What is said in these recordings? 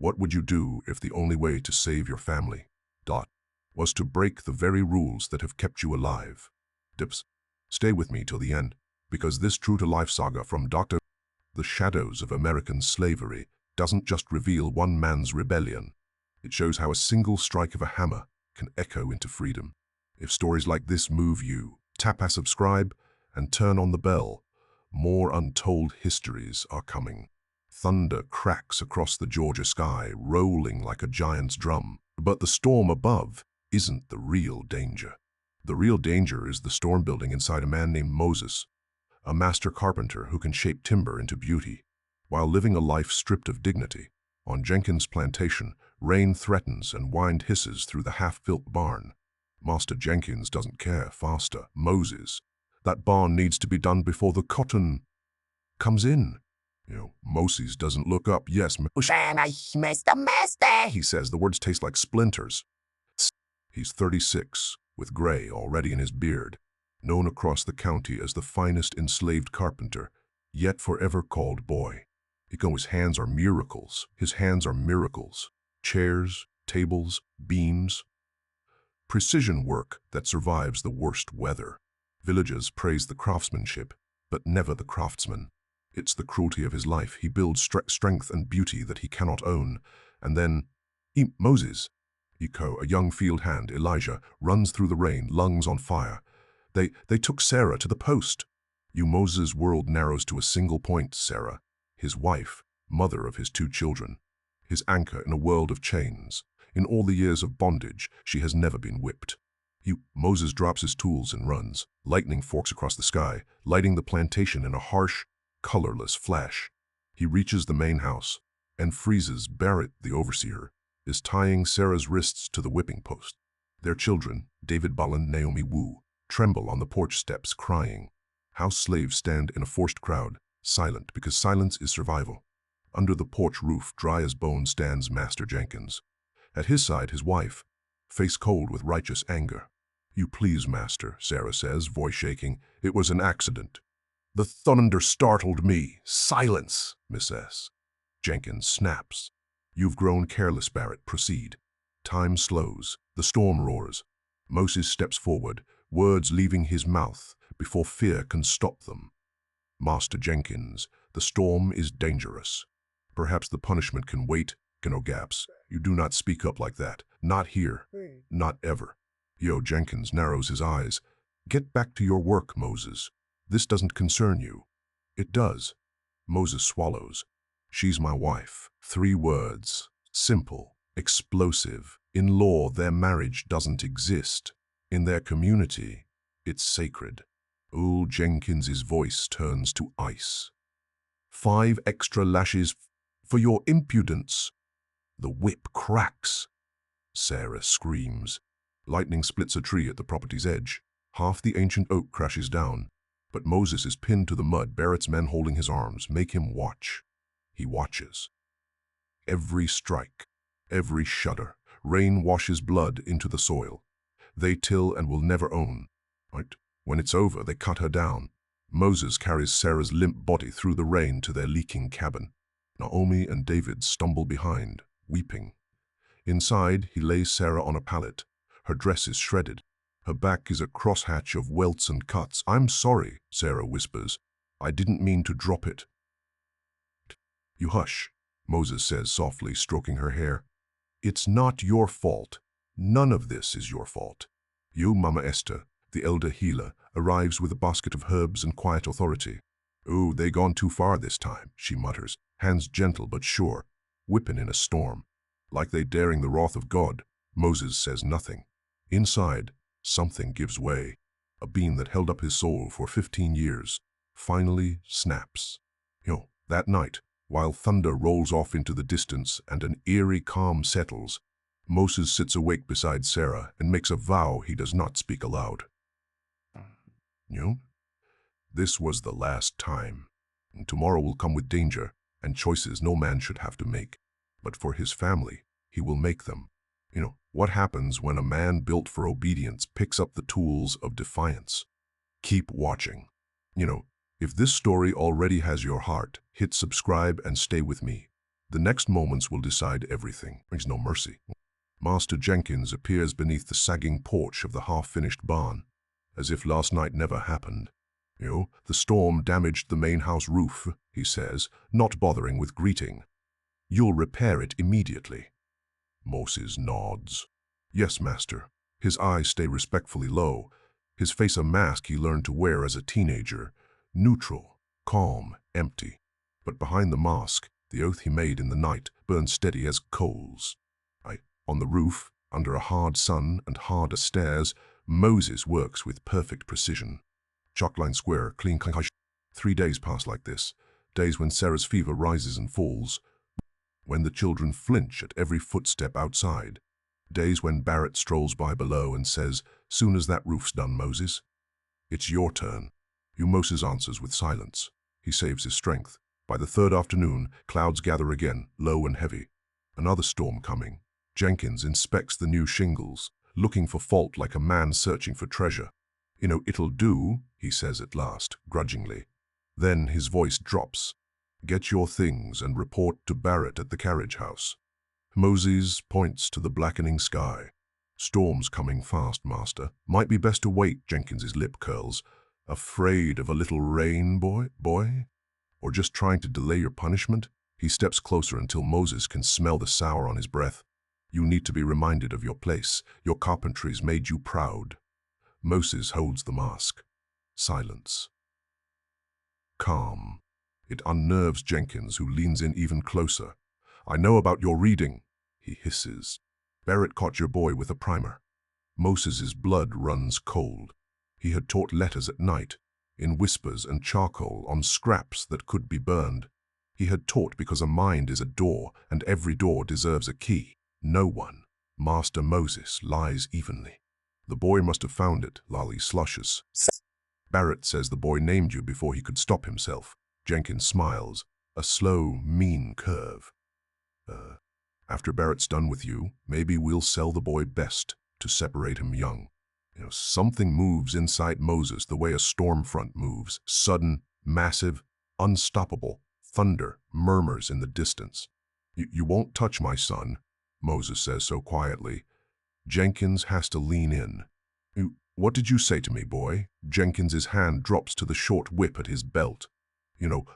What would you do if the only way to save your family, was to break the very rules that have kept you alive? Dips, stay with me till the end, because this true-to-life saga from Dr. The Shadows of American Slavery doesn't just reveal one man's rebellion. It shows how a single strike of a hammer can echo into freedom. If stories like this move you, tap a subscribe and turn on the bell. More untold histories are coming. Thunder cracks across the Georgia sky, rolling like a giant's drum. But the storm above isn't the real danger. The real danger is the storm building inside a man named Moses, a master carpenter who can shape timber into beauty. While living a life stripped of dignity, on Jenkins' plantation, rain threatens and wind hisses through the half-built barn. Master Jenkins doesn't care, faster, Moses. That barn needs to be done before the cotton comes in. Moses doesn't look up. Yes, Master, he says. The words taste like splinters. He's 36, with gray already in his beard, known across the county as the finest enslaved carpenter, yet forever called boy. His hands are miracles. His hands are miracles. Chairs, tables, beams. Precision work that survives the worst weather. Villagers praise the craftsmanship, but never the craftsman. It's the cruelty of his life. He builds strength and beauty that he cannot own. And then, Moses, a young field hand, Elijah, runs through the rain, lungs on fire. They took Sarah to the post. Moses' world narrows to a single point, Sarah, his wife, mother of his 2 children, his anchor in a world of chains. In all the years of bondage, she has never been whipped. Moses drops his tools and runs. Lightning forks across the sky, lighting the plantation in a harsh, colorless flash. He reaches the main house and freezes. Barrett, the overseer, is tying Sarah's wrists to the whipping post. Their children, David Ball, Naomi Wu, tremble on the porch steps, crying. House slaves stand in a forced crowd, silent because silence is survival. Under the porch roof, dry as bone, stands Master Jenkins. At his side, his wife, face cold with righteous anger. "You please, Master," Sarah says, voice shaking. "It was an accident." "The thunder startled me." "Silence, Miss S." Jenkins snaps. "You've grown careless, Barrett. Proceed." Time slows. The storm roars. Moses steps forward, words leaving his mouth before fear can stop them. "Master Jenkins, the storm is dangerous. Perhaps the punishment can wait." Gaps. "You do not speak up like that. Not here. Not ever." Jenkins narrows his eyes. "Get back to your work, Moses. This doesn't concern you." "It does." Moses swallows. "She's my wife." 3 words. Simple. Explosive. In law, their marriage doesn't exist. In their community, it's sacred. Old Jenkins's voice turns to ice. 5 extra lashes for your impudence." The whip cracks. Sarah screams. Lightning splits a tree at the property's edge. Half the ancient oak crashes down. But Moses is pinned to the mud. Barrett's men holding his arms make him watch. He watches. Every strike, every shudder. Rain washes blood into the soil. They till and will never own. Right? When it's over, they cut her down. Moses carries Sarah's limp body through the rain to their leaking cabin. Naomi and David stumble behind, weeping. Inside, he lays Sarah on a pallet. Her dress is shredded. Her back is a crosshatch of welts and cuts. "I'm sorry," Sarah whispers. "I didn't mean to drop it." "You hush," Moses says softly, stroking her hair. "It's not your fault. None of this is your fault." Mama Esther, the elder healer, arrives with a basket of herbs and quiet authority. "Oh, they gone too far this time," she mutters, hands gentle but sure, whipping in a storm. Like they daring the wrath of God, Moses says nothing. Inside, something gives way. A beam that held up his soul for 15 years finally snaps. That night, while thunder rolls off into the distance and an eerie calm settles, Moses sits awake beside Sarah and makes a vow he does not speak aloud. This was the last time. And tomorrow will come with danger and choices no man should have to make. But for his family, he will make them. What happens when a man built for obedience picks up the tools of defiance? Keep watching. If this story already has your heart, hit subscribe and stay with me. The next moments will decide everything. There's no mercy. Master Jenkins appears beneath the sagging porch of the half-finished barn, as if last night never happened. The storm damaged the main house roof, he says, not bothering with greeting. You'll repair it immediately. Moses nods. Yes, master. His eyes stay respectfully low, his face a mask he learned to wear as a teenager, neutral, calm, empty. But behind the mask, the oath he made in the night burned steady as coals. On the roof, under a hard sun and harder stairs, Moses works with perfect precision. Chalkline square, clean. 3 days pass like this, days when Sarah's fever rises and falls, when the children flinch at every footstep outside, days when Barrett strolls by below and says, "Soon as that roof's done, Moses." "It's your turn." Moses answers with silence. He saves his strength. By the third afternoon, clouds gather again, low and heavy. Another storm coming. Jenkins inspects the new shingles, looking for fault like a man searching for treasure. "It'll do," he says at last, grudgingly. Then his voice drops. "Get your things and report to Barrett at the carriage house." Moses points to the blackening sky. "Storm's coming fast, master. Might be best to wait," Jenkins's lip curls. "Afraid of a little rain, boy? Or just trying to delay your punishment?" He steps closer until Moses can smell the sour on his breath. "You need to be reminded of your place. Your carpentry's made you proud." Moses holds the mask. Silence. Calm. It unnerves Jenkins, who leans in even closer. "I know about your reading," he hisses. "Barrett caught your boy with a primer." Moses's blood runs cold. He had taught letters at night, in whispers and charcoal on scraps that could be burned. He had taught because a mind is a door, and every door deserves a key. No one, Master Moses, lies evenly. "The boy must have found it," Lolly slushes. "Barrett says the boy named you before he could stop himself." Jenkins smiles, a slow, mean curve. After Barrett's done with you, maybe we'll sell the boy best to separate him young." Something moves inside Moses the way a storm front moves. Sudden, massive, unstoppable. Thunder murmurs in the distance. You won't touch my son," Moses says so quietly. Jenkins has to lean in. What did you say to me, boy?" Jenkins's hand drops to the short whip at his belt.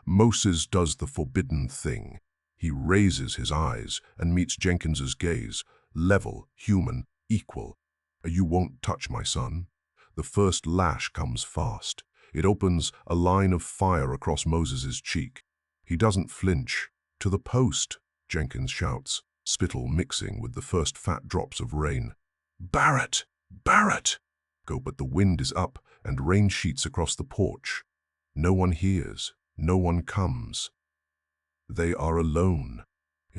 Moses does the forbidden thing. He raises his eyes and meets Jenkins's gaze, level, human, equal. "You won't touch my son." The first lash comes fast. It opens a line of fire across Moses's cheek. He doesn't flinch. "To the post," Jenkins shouts, spittle mixing with the first fat drops of rain. "Barrett! Barrett!" But the wind is up and rain sheets across the porch. No one hears. No one comes. They are alone.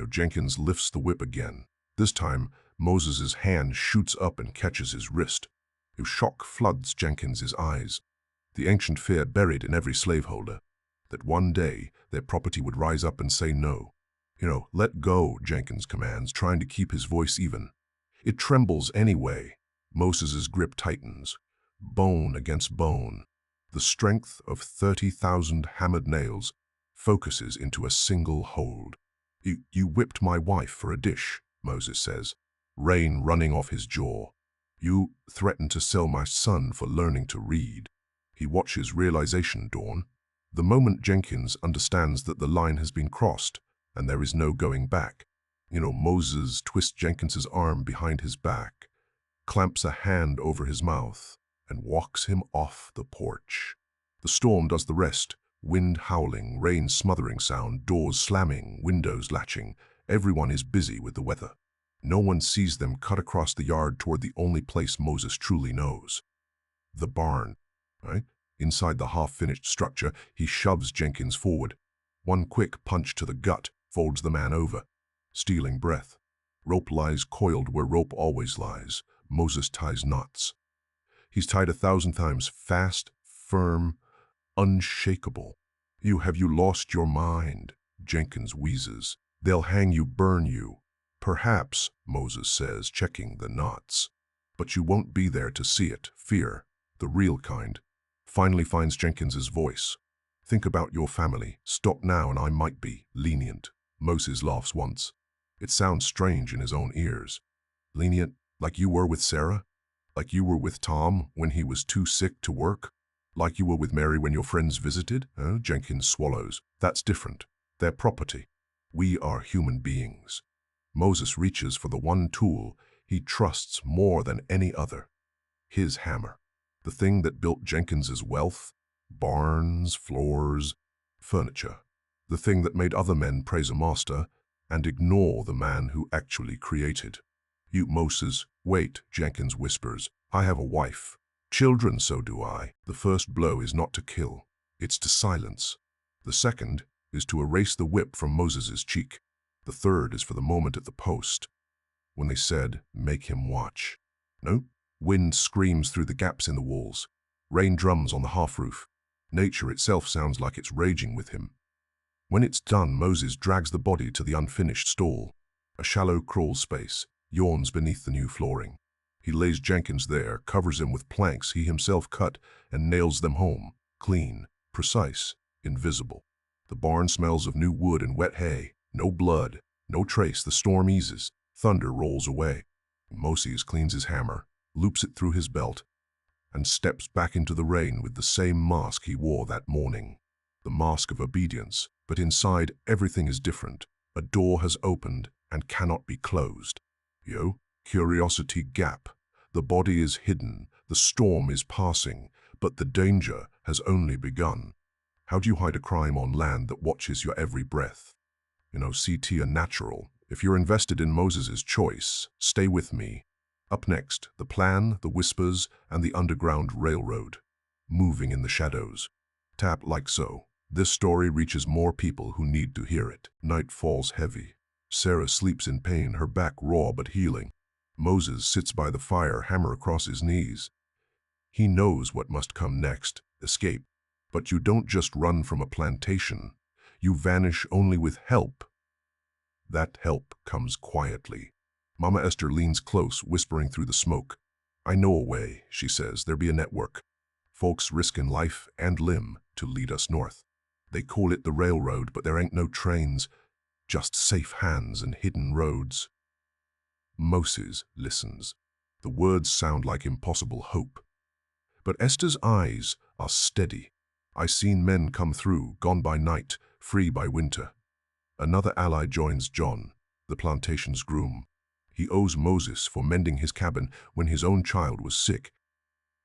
Jenkins lifts the whip again. This time, Moses's hand shoots up and catches his wrist. Shock floods Jenkins's eyes. The ancient fear buried in every slaveholder, that one day their property would rise up and say no. "Let go," Jenkins commands, trying to keep his voice even. It trembles anyway. Moses's grip tightens, bone against bone. The strength of 30,000 hammered nails focuses into a single hold. You whipped my wife for a dish," Moses says, rain running off his jaw. "You threatened to sell my son for learning to read." He watches realization dawn. The moment Jenkins understands that the line has been crossed and there is no going back. Moses twists Jenkins's arm behind his back, clamps a hand over his mouth, and walks him off the porch. The storm does the rest. Wind howling, rain smothering sound, doors slamming, windows latching. Everyone is busy with the weather. No one sees them cut across the yard toward the only place Moses truly knows. The barn. Inside the half-finished structure, he shoves Jenkins forward. One quick punch to the gut folds the man over, stealing breath. Rope lies coiled where rope always lies. Moses ties knots. He's tied 1,000 times, fast, firm, unshakable. Have you lost your mind?" Jenkins wheezes. "They'll hang you, burn you." "Perhaps," Moses says, checking the knots. "But you won't be there to see it. Fear, the real kind, finally finds Jenkins's voice. Think about your family. Stop now and I might be lenient." Moses laughs once. It sounds strange in his own ears. Lenient, like you were with Sarah? Like you were with Tom when he was too sick to work? Like you were with Mary when your friends visited? Jenkins swallows. That's different. They're property. We are human beings. Moses reaches for the one tool he trusts more than any other. His hammer. The thing that built Jenkins's wealth, barns, floors, furniture. The thing that made other men praise a master and ignore the man who actually created. You, Moses, wait, Jenkins whispers. I have a wife. Children, so do I. The first blow is not to kill, it's to silence. The second is to erase the whip from Moses's cheek. The third is for the moment at the post, when they said, make him watch. No, wind screams through the gaps in the walls. Rain drums on the half-roof. Nature itself sounds like it's raging with him. When it's done, Moses drags the body to the unfinished stall. A shallow crawl space yawns beneath the new flooring. He lays Jenkins there, covers him with planks he himself cut, and nails them home, clean, precise, invisible. The barn smells of new wood and wet hay. No blood, no trace. The storm eases. Thunder rolls away. Moses cleans his hammer, loops it through his belt, and steps back into the rain with the same mask he wore that morning. The mask of obedience, but inside everything is different. A door has opened and cannot be closed. Curiosity gap. The body is hidden, the storm is passing, but the danger has only begun. How do you hide a crime on land that watches your every breath? CT are natural. If you're invested in Moses's choice, stay with me. Up next, the plan, the whispers, and the Underground Railroad. Moving in the shadows. Tap like so. This story reaches more people who need to hear it. Night falls heavy. Sarah sleeps in pain, her back raw but healing. Moses sits by the fire, hammer across his knees. He knows what must come next, escape. But you don't just run from a plantation. You vanish only with help. That help comes quietly. Mama Esther leans close, whispering through the smoke. I know a way, she says. There be a network. Folks risking life and limb to lead us north. They call it the railroad, but there ain't no trains, just safe hands and hidden roads. Moses listens. The words sound like impossible hope. But Esther's eyes are steady. I seen men come through, gone by night, free by winter. Another ally joins John, the plantation's groom. He owes Moses for mending his cabin when his own child was sick.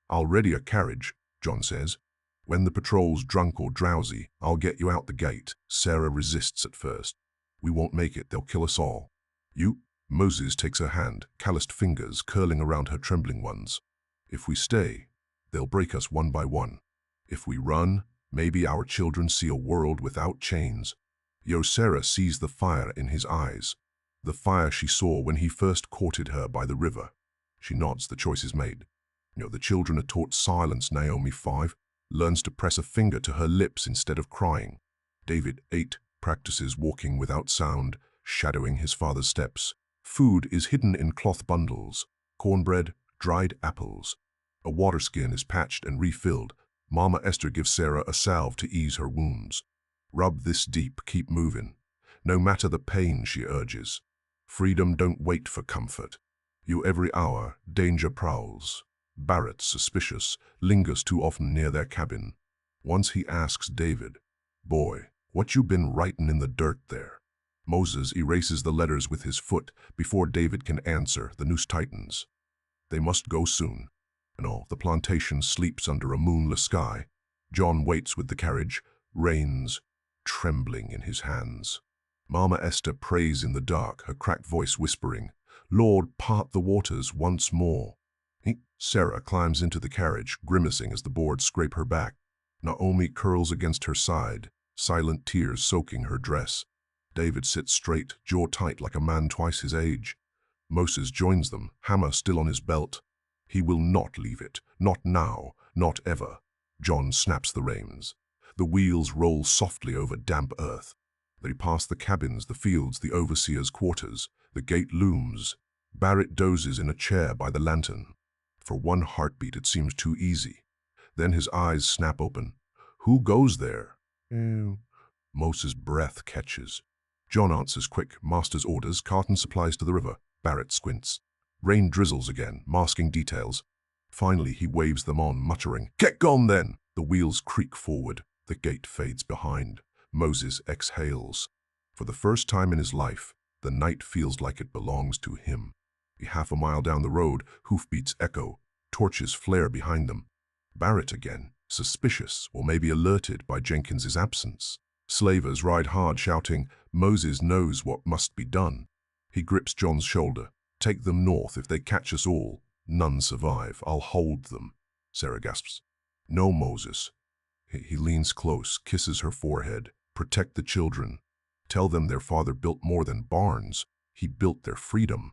I'll ready a carriage, John says. When the patrol's drunk or drowsy, I'll get you out the gate. Sarah resists at first. We won't make it, they'll kill us all. Moses takes her hand, calloused fingers curling around her trembling ones. If we stay, they'll break us one by one. If we run, maybe our children see a world without chains. Sarah sees the fire in his eyes, the fire she saw when he first courted her by the river. She nods, the choice is made. The children are taught silence, Naomi 5, learns to press a finger to her lips instead of crying. David 8 practices walking without sound, shadowing his father's steps. Food is hidden in cloth bundles, cornbread, dried apples. A water skin is patched and refilled. Mama Esther gives Sarah a salve to ease her wounds. Rub this deep, keep moving. No matter the pain, she urges. Freedom don't wait for comfort. Every hour, danger prowls. Barrett, suspicious, lingers too often near their cabin. Once he asks David, boy, what you been writing in the dirt there? Moses erases the letters with his foot. Before David can answer, the noose tightens. They must go soon. The plantation sleeps under a moonless sky. John waits with the carriage, reins trembling in his hands. Mama Esther prays in the dark, her cracked voice whispering, Lord, part the waters once more. Sarah climbs into the carriage, grimacing as the boards scrape her back. Naomi curls against her side, silent tears soaking her dress. David sits straight, jaw tight like a man twice his age. Moses joins them, hammer still on his belt. He will not leave it, not now, not ever. John snaps the reins. The wheels roll softly over damp earth. They pass the cabins, the fields, the overseer's quarters. The gate looms. Barrett dozes in a chair by the lantern. For one heartbeat it seems too easy. Then his eyes snap open. Who goes there? Moses' breath catches. John answers quick. Master's orders, carton supplies to the river. Barrett squints. Rain drizzles again, masking details. Finally, he waves them on, muttering, "Get gone then!" The wheels creak forward. The gate fades behind. Moses exhales. For the first time in his life, the night feels like it belongs to him. Half a mile down the road, hoofbeats echo. Torches flare behind them. Barrett again, suspicious or maybe alerted by Jenkins's absence. Slavers ride hard, shouting. Moses knows what must be done. He grips John's shoulder. "Take them north. If they catch us all, none survive. I'll hold them." Sarah gasps. "No, Moses." He leans close, kisses her forehead. "Protect the children. Tell them their father built more than barns. He built their freedom."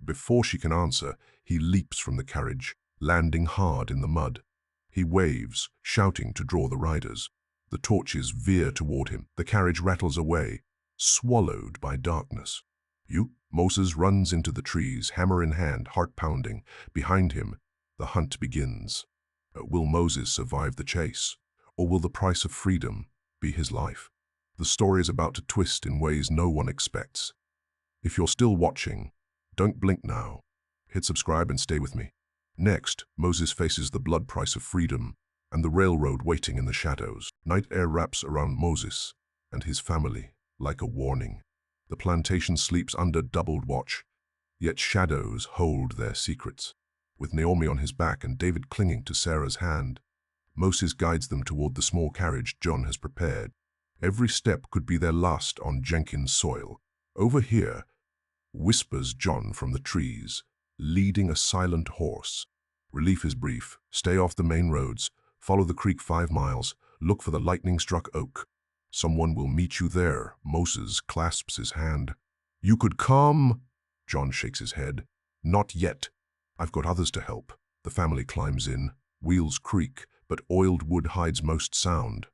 Before she can answer, he leaps from the carriage, landing hard in the mud. He waves, shouting to draw the riders. The torches veer toward him. The carriage rattles away, swallowed by darkness. Moses runs into the trees, hammer in hand, heart pounding. Behind him, the hunt begins. Will Moses survive the chase? Or will the price of freedom be his life? The story is about to twist in ways no one expects. If you're still watching, don't blink now. Hit subscribe and stay with me. Next, Moses faces the blood price of freedom and the railroad waiting in the shadows. Night air wraps around Moses and his family like a warning. The plantation sleeps under doubled watch, yet shadows hold their secrets. With Naomi on his back and David clinging to Sarah's hand, Moses guides them toward the small carriage John has prepared. Every step could be their last on Jenkins soil. "Over here," whispers John from the trees, leading a silent horse. Relief is brief. Stay off the main roads. Follow the creek 5 miles. Look for the lightning-struck oak. Someone will meet you there. Moses clasps his hand. "You could come." John shakes his head. "Not yet. I've got others to help." The family climbs in. Wheels creak, but oiled wood hides most sound.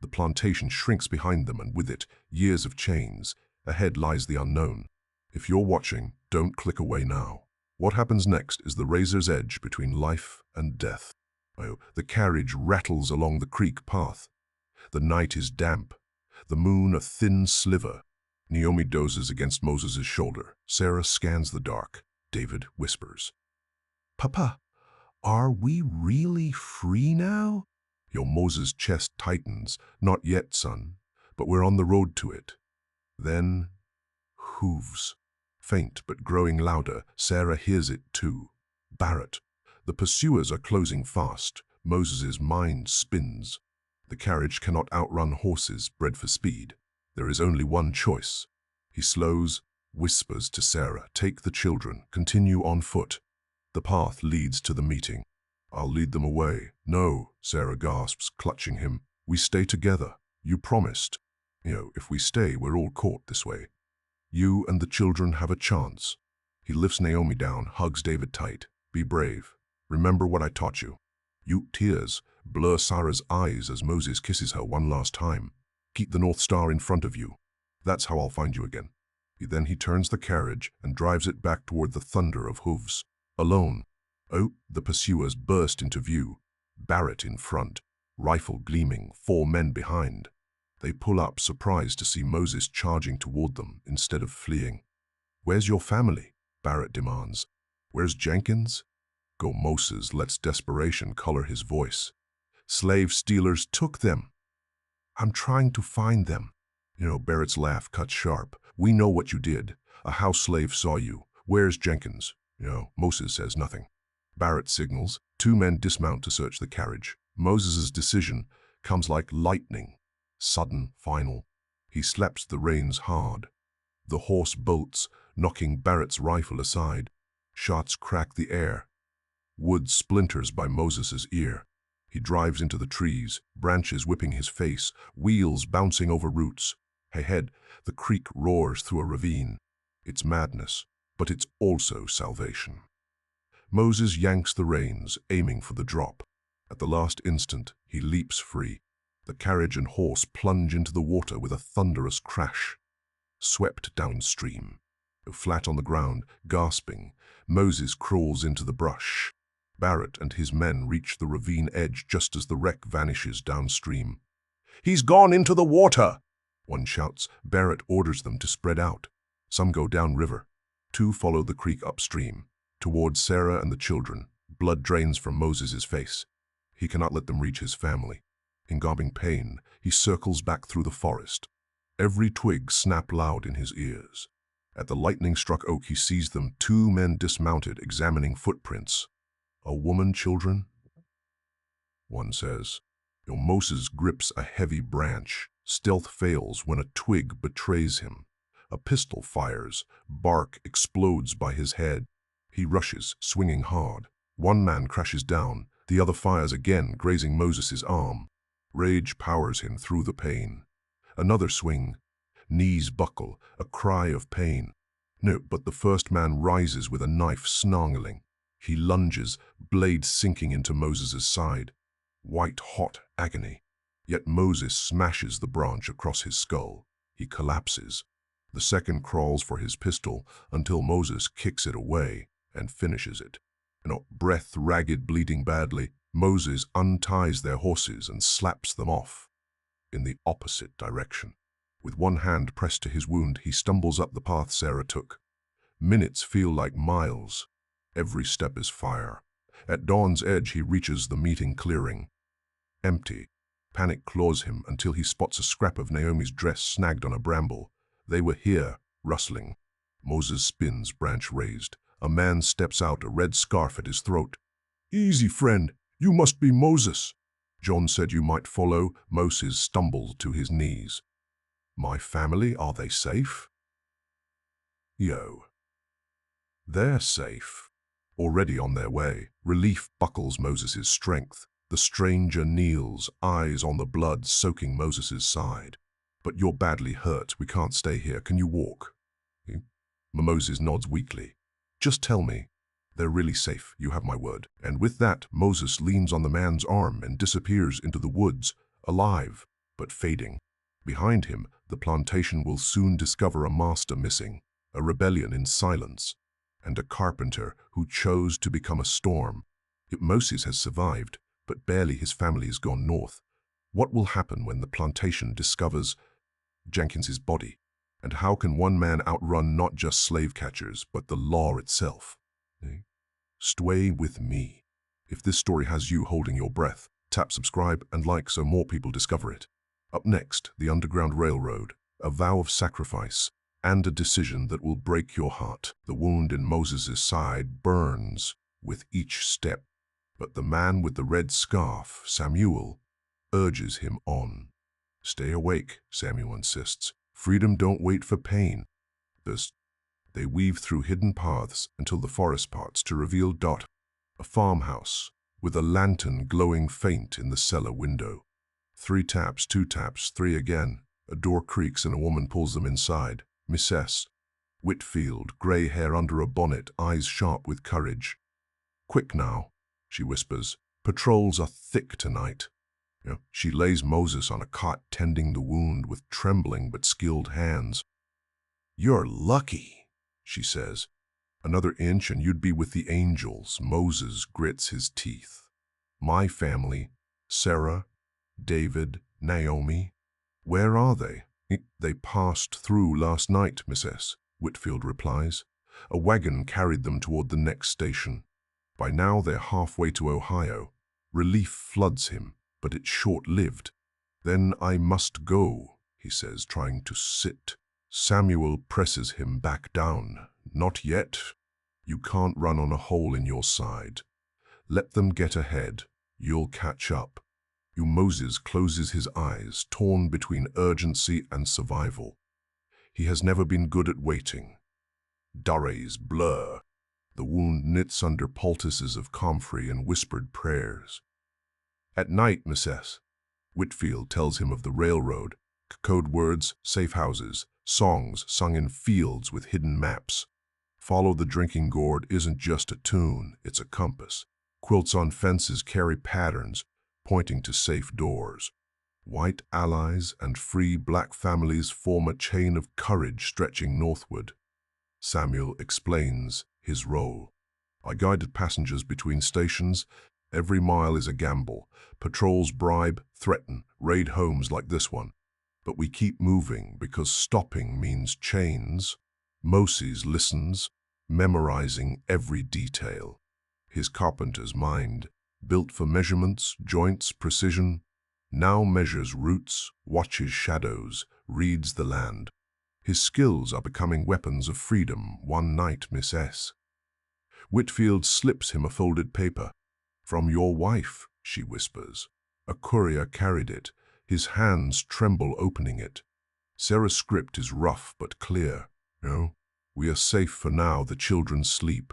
The plantation shrinks behind them, and with it, years of chains. Ahead lies the unknown. If you're watching, don't click away now. What happens next is the razor's edge between life and death. The carriage rattles along the creek path. The night is damp, the moon a thin sliver. Naomi dozes against Moses' shoulder. Sarah scans the dark. David whispers, "Papa, are we really free now?" Moses' chest tightens. "Not yet, son, but we're on the road to it." Then, hooves. Faint but growing louder, Sarah hears it too. Barrett. The pursuers are closing fast. Moses' mind spins. The carriage cannot outrun horses bred for speed. There is only one choice. He slows, whispers to Sarah, "Take the children, continue on foot." The path leads to the meeting. "I'll lead them away." "No," Sarah gasps, clutching him. "We stay together. You promised. If we stay, we're all caught this way. You and the children have a chance." He lifts Naomi down, hugs David tight. "Be brave. Remember what I taught you." Tears blur Sarah's eyes as Moses kisses her one last time. "Keep the North Star in front of you. That's how I'll find you again." Then he turns the carriage and drives it back toward the thunder of hooves. Alone. The pursuers burst into view. Barrett in front, rifle gleaming, 4 men behind. They pull up, surprised to see Moses charging toward them instead of fleeing. "Where's your family?" Barrett demands. "Where's Jenkins?" Moses lets desperation color his voice. "Slave stealers took them." "I'm trying to find them." Barrett's laugh cuts sharp. "We know what you did. A house slave saw you. Where's Jenkins?" Moses says nothing. Barrett signals. 2 men dismount to search the carriage. Moses' decision comes like lightning. Sudden, final. He slaps the reins hard. The horse bolts, knocking Barrett's rifle aside. Shots crack the air. Wood splinters by Moses' ear. He drives into the trees, branches whipping his face, wheels bouncing over roots. Ahead, the creek roars through a ravine. It's madness, but it's also salvation. Moses yanks the reins, aiming for the drop. At the last instant, he leaps free. The carriage and horse plunge into the water with a thunderous crash. Swept downstream. Flat on the ground, gasping, Moses crawls into the brush. Barrett and his men reach the ravine edge just as the wreck vanishes downstream. "He's gone into the water!" One shouts. Barrett orders them to spread out. Some go downriver. 2 follow the creek upstream. Towards Sarah and the children, blood drains from Moses's face. He cannot let them reach his family. In gobbing pain, he circles back through the forest. Every twig snaps loud in his ears. At the lightning-struck oak, he sees them, 2 men dismounted, examining footprints. A woman, children? One says. Moses grips a heavy branch. Stealth fails when a twig betrays him. A pistol fires. Bark explodes by his head. He rushes, swinging hard. 1 man crashes down. The other fires again, grazing Moses's arm. Rage powers him through the pain. Another swing. Knees buckle, a cry of pain. No, but the first man rises with a knife snarling. He lunges, blade sinking into Moses's side. White-hot agony. Yet Moses smashes the branch across his skull. He collapses. The second crawls for his pistol until Moses kicks it away and finishes it. Breath ragged, bleeding badly, Moses unties their horses and slaps them off. In the opposite direction. With 1 hand pressed to his wound, he stumbles up the path Sarah took. Minutes feel like miles. Every step is fire. At dawn's edge, he reaches the meeting clearing. Empty. Panic claws him until he spots a scrap of Naomi's dress snagged on a bramble. They were here, rustling. Moses spins, branch raised. A man steps out, a red scarf at his throat. "Easy, friend. You must be Moses. John said you might follow." Moses stumbled to his knees. "My family, are they safe?" "Yo. They're safe. Already on their way." Relief buckles Moses's strength. The stranger kneels, eyes on the blood soaking Moses's side. "But you're badly hurt. We can't stay here. Can you walk?" Moses nods weakly. "Just tell me. They're really safe. You have my word." And with that, Moses leans on the man's arm and disappears into the woods, alive, but fading. Behind him, the plantation will soon discover a master missing, a rebellion in silence, and a carpenter who chose to become a storm. Moses has survived, but barely. His family has gone north. What will happen when the plantation discovers Jenkins's body? And how can 1 man outrun not just slave catchers, but the law itself? Stay with me. If this story has you holding your breath, tap subscribe and like so more people discover it. Up next, the Underground Railroad, a vow of sacrifice, and a decision that will break your heart. The wound in Moses' side burns with each step, but the man with the red scarf, Samuel, urges him on. "Stay awake," Samuel insists. "Freedom don't wait for pain." They weave through hidden paths until the forest parts to reveal a farmhouse with a lantern glowing faint in the cellar window. 3 taps, 2 taps, 3 again. A door creaks and a woman pulls them inside. Mrs. Whitfield, gray hair under a bonnet, eyes sharp with courage. "Quick now," she whispers. "Patrols are thick tonight." She lays Moses on a cot, tending the wound with trembling but skilled hands. "You're lucky," she says. "Another inch and you'd be with the angels." Moses grits his teeth. "My family, Sarah, David, Naomi, where are they?" "They passed through last night, Mrs." Whitfield replies. "A wagon carried them toward the next station. By now they're halfway to Ohio." Relief floods him, but it's short-lived. "Then I must go," he says, trying to sit. Samuel presses him back down. "Not yet. You can't run on a hole in your side. Let them get ahead. You'll catch up." Moses closes his eyes, torn between urgency and survival. He has never been good at waiting. Days blur. The wound knits under poultices of comfrey and whispered prayers. At night, Mrs. Whitfield tells him of the railroad, code words, safe houses, songs sung in fields with hidden maps. Follow the drinking gourd isn't just a tune, it's a compass. Quilts on fences carry patterns, pointing to safe doors. White allies and free black families form a chain of courage stretching northward. Samuel explains his role. "I guided passengers between stations. Every mile is a gamble. Patrols bribe, threaten, raid homes like this one. But we keep moving because stopping means chains. Moses listens, memorizing every detail. His carpenter's mind, built for measurements, joints, precision, now measures roots, watches shadows, reads the land. His skills are becoming weapons of freedom. One night, Miss S. Whitfield slips him a folded paper. "From your wife," she whispers. A courier carried it. His hands tremble opening it. Sarah's script is rough but clear. "No, we are safe for now. The children sleep.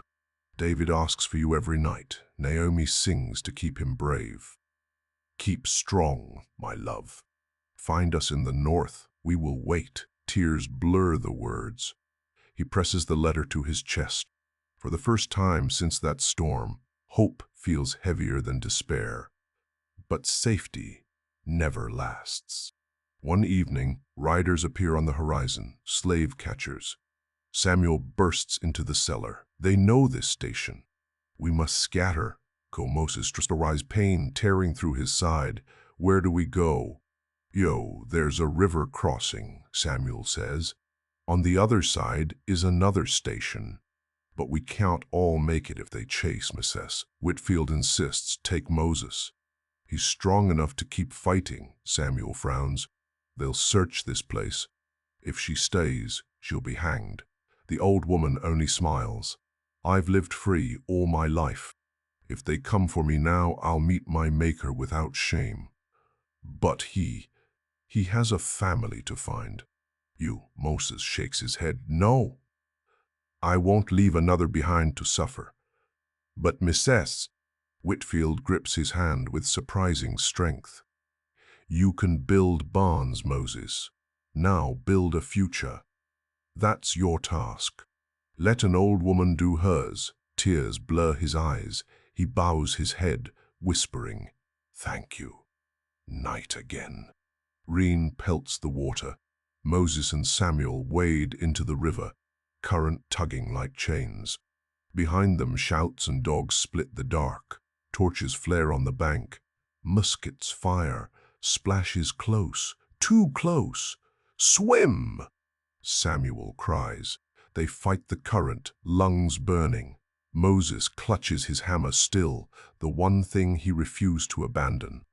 David asks for you every night. Naomi sings to keep him brave. Keep strong, my love. Find us in the north. We will wait." Tears blur the words. He presses the letter to his chest. For the first time since that storm, hope feels heavier than despair. But safety never lasts. One evening, riders appear on the horizon, slave catchers. Samuel bursts into the cellar. They know this station. "We must scatter." Moses just arise, pain tearing through his side. "Where do we go?" "Yo, there's a river crossing," Samuel says. "On the other side is another station. But we can't all make it if they chase, Mrs. Whitfield insists. "Take Moses. He's strong enough to keep fighting." Samuel frowns. "They'll search this place. If she stays, she'll be hanged." The old woman only smiles. "I've lived free all my life. If they come for me now, I'll meet my maker without shame. But he has a family to find." Moses shakes his head. "No, I won't leave another behind to suffer." "But Mrs. Whitfield grips his hand with surprising strength. "You can build barns, Moses. Now build a future. That's your task. Let an old woman do hers." Tears blur his eyes. He bows his head, whispering, "Thank you." Night again. Rain pelts the water. Moses and Samuel wade into the river, current tugging like chains. Behind them, shouts and dogs split the dark. Torches flare on the bank. Muskets fire. Splashes close. Too close. "Swim!" Samuel cries. They fight the current, lungs burning. Moses clutches his hammer still, the one thing he refused to abandon.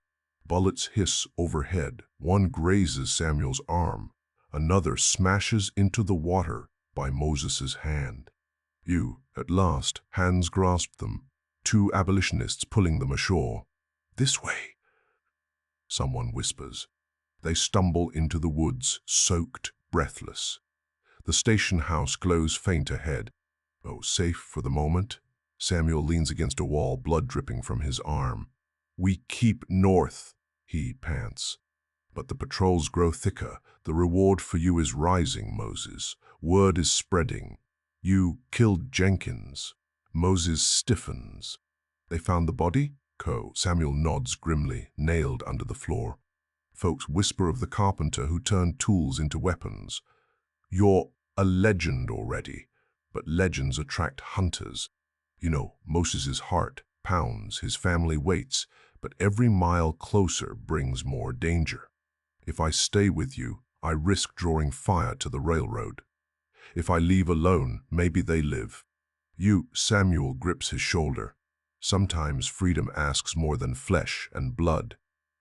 Bullets hiss overhead. One grazes Samuel's arm. Another smashes into the water by Moses's hand. At last, hands grasp them. Two abolitionists pulling them ashore. "This way," someone whispers. They stumble into the woods, soaked, breathless. The station house glows faint ahead. Oh, safe for the moment. Samuel leans against a wall, blood dripping from his arm. "We keep north," he pants. "But the patrols grow thicker. The reward for you is rising, Moses. Word is spreading. You killed Jenkins." Moses stiffens. "They found the body?" Samuel nods grimly, nailed under the floor. Folks whisper of the carpenter who turned tools into weapons. "You're a legend already, but legends attract hunters. Moses's heart pounds, his family waits, but every mile closer brings more danger. If I stay with you, I risk drawing fire to the railroad. If I leave alone, maybe they live." Samuel grips his shoulder. Sometimes freedom asks more than flesh and blood.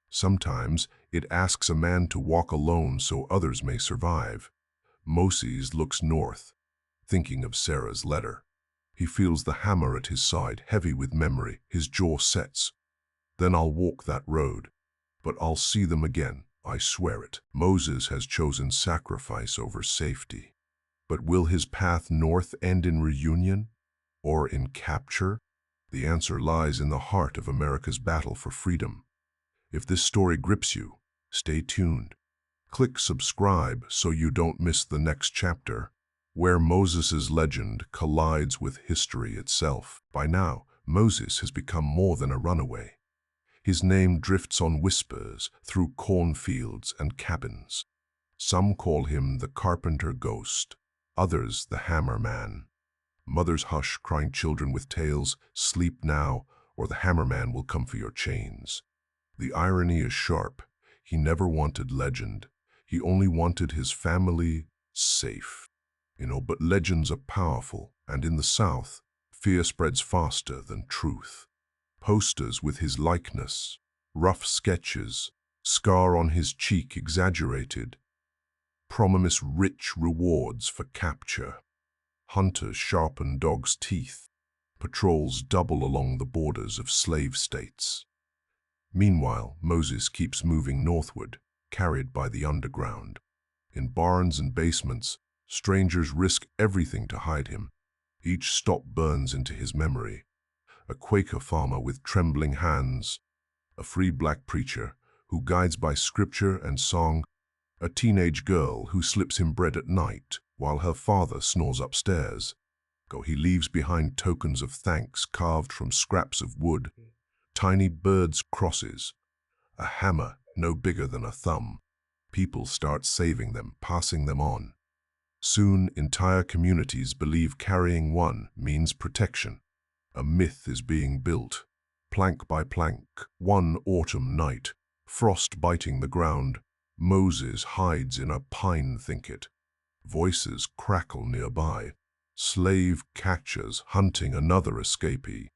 Sometimes it asks a man to walk alone so others may survive. Moses looks north, thinking of Sarah's letter. He feels the hammer at his side, heavy with memory. His jaw sets. "Then I'll walk that road. But I'll see them again, I swear it." Moses has chosen sacrifice over safety. But will his path north end in reunion or in capture? The answer lies in the heart of America's battle for freedom. If this story grips you, stay tuned. Click subscribe so you don't miss the next chapter, where Moses' legend collides with history itself. By now, Moses has become more than a runaway. His name drifts on whispers through cornfields and cabins. Some call him the carpenter ghost, others the hammer man. Mothers hush, crying children with tales, "Sleep now, or the hammer man will come for your chains." The irony is sharp. He never wanted legend. He only wanted his family safe. But legends are powerful, and in the South, fear spreads faster than truth. Posters with his likeness, rough sketches, scar on his cheek exaggerated, promise rich rewards for capture. Hunters sharpen dogs' teeth. Patrols double along the borders of slave states. Meanwhile, Moses keeps moving northward, carried by the underground. In barns and basements, strangers risk everything to hide him. Each stop burns into his memory. A Quaker farmer with trembling hands, a free black preacher who guides by scripture and song, a teenage girl who slips him bread at night while her father snores upstairs. He leaves behind tokens of thanks carved from scraps of wood, tiny birds' crosses, a hammer no bigger than a thumb. People start saving them, passing them on. Soon, entire communities believe carrying one means protection. A myth is being built, plank by plank. One autumn night, frost biting the ground, Moses hides in a pine thicket. Voices crackle nearby. Slave catchers hunting another escapee.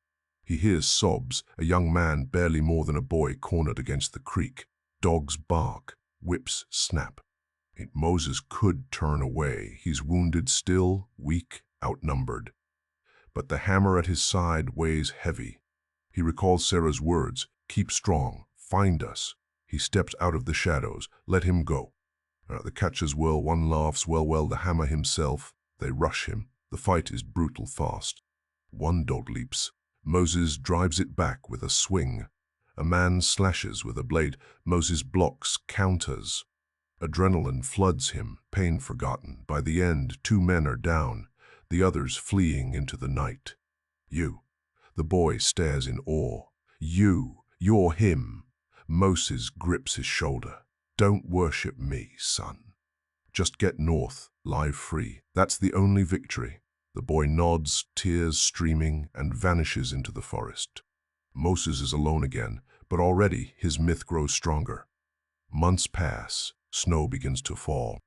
He hears sobs, a young man barely more than a boy cornered against the creek. Dogs bark, whips snap. Moses could turn away. He's wounded still, weak, outnumbered. But the hammer at his side weighs heavy. He recalls Sarah's words, "Keep strong, find us." He steps out of the shadows. Let him go. The catchers whirl, one laughs, well, the hammer himself. They rush him. The fight is brutal fast. One dog leaps. Moses drives it back with a swing. A man slashes with a blade. Moses blocks, counters. Adrenaline floods him, pain forgotten. By the end, 2 men are down, the others fleeing into the night. "You." The boy stares in awe. You're him." Moses grips his shoulder. "Don't worship me, son. Just get north, live free. That's the only victory." The boy nods, tears streaming, and vanishes into the forest. Moses is alone again, but already his myth grows stronger. Months pass, snow begins to fall.